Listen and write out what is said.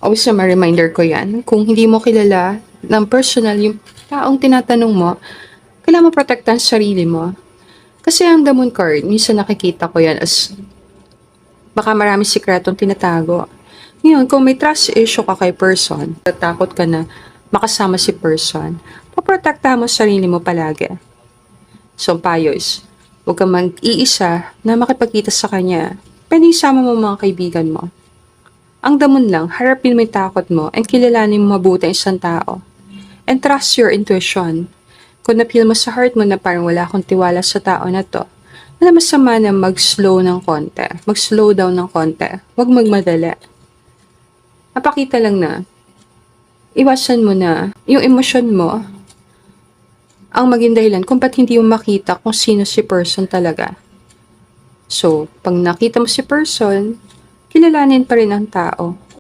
Always na reminder ko yan. Kung hindi mo kilala ng personal yung taong tinatanong mo, kailangan mo protektahan sarili mo. Kasi ang the moon card, minsan nakikita ko yan as baka marami sikretong tinatago. Ngayon, kung may trust issue ka kay person, tatakot ka na makasama si person, poprotektahan mo sarili mo palagi. So, payos, huwag kang mag-iisa na makipagkita sa kanya. Pwede isama mo mga kaibigan mo. Ang damon lang, harapin mo yung takot mo and kilalanin mo mabuti ang isang tao. And trust your intuition. Kung na-feel mo sa heart mo na parang wala akong tiwala sa tao na to, wala masama na mag-slow ng konti. Mag-slow down ng konti. Huwag magmadali. Napakita lang na, iwasan mo na yung emosyon mo ang maging dahilan kung ba't hindi mo makita kung sino si person talaga. So, pag nakita mo si person, kilalanin pa rin ang tao.